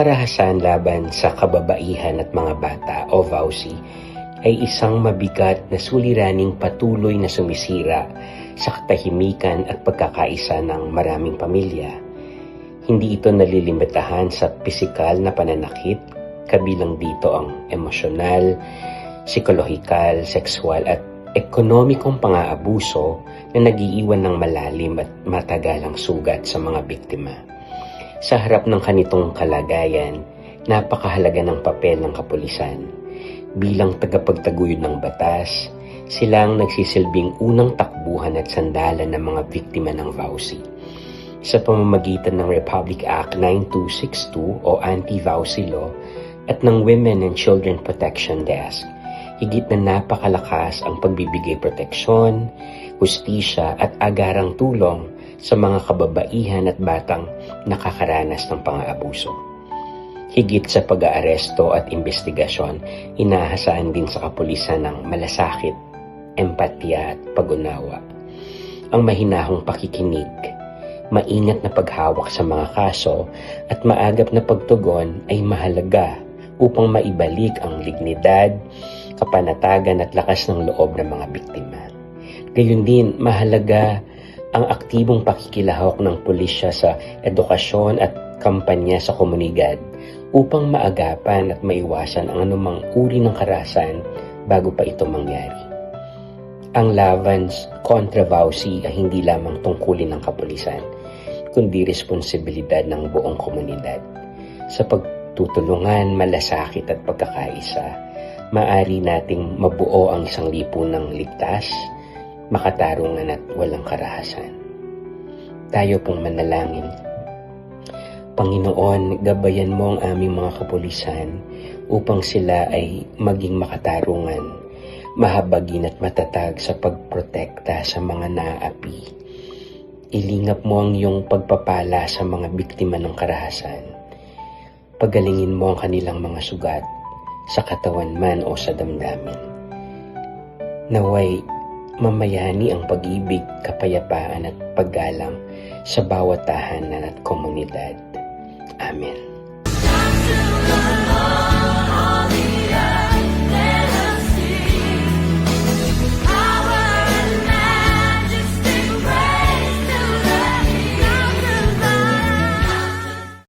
karahasan laban sa kababaihan at mga bata o VAUSI ay isang mabigat na suliraning patuloy na sumisira sa katahimikan at pagkakaisa ng maraming pamilya. Hindi ito nalilimitahan sa pisikal na pananakit, kabilang dito ang emosyonal, psikolohikal, sexual at ekonomikong pang-aabuso na nag-iiwan ng malalim at matagalang sugat sa mga biktima. Sa harap ng ganitong kalagayan, napakahalaga ng papel ng kapulisan. Bilang tagapagtaguyod ng batas, sila ang nagsisilbing unang takbuhan at sandalan ng mga biktima ng VAUSI. Sa pamamagitan ng Republic Act 9262 o Anti-VAUSI Law at ng Women and Children Protection Desk, higit na napakalakas ang pagbibigay proteksyon, hustisya at agarang tulong sa mga kababaihan at batang nakakaranas ng pang-aabuso. Higit sa pag-aaresto at investigasyon, inaasahan din sa kapulisan ng malasakit, empatya at pag-unawa. Ang mahinahong pakikinig, maingat na paghawak sa mga kaso at maagap na pagtugon ay mahalaga upang maibalik ang dignidad, kapanatagan at lakas ng loob ng mga biktima. Gayun din, mahalaga ang aktibong pakikilahok ng pulisya sa edukasyon at kampanya sa komunidad upang maagapan at maiwasan ang anumang uri ng karahasan bago pa ito mangyari. Ang laban kontra VAUSI ay hindi lamang tungkulin ng kapulisan, kundi responsibilidad ng buong komunidad. Sa pagtutulungan, malasakit at pagkakaisa, maaari nating mabuo ang isang lipunang ligtas, makatarungan at walang karahasan. Tayo pong manalangin. Panginoon, gabayan mo ang aming mga kapulisan upang sila ay maging makatarungan, mahabagin at matatag sa pagprotekta sa mga naapi. Ilingap mo ang iyong pagpapala sa mga biktima ng karahasan. Pagalingin mo ang kanilang mga sugat sa katawan man o sa damdamin. Naway mamayani ang pag-ibig, kapayapaan at paggalang sa bawat tahanan at komunidad. Amen.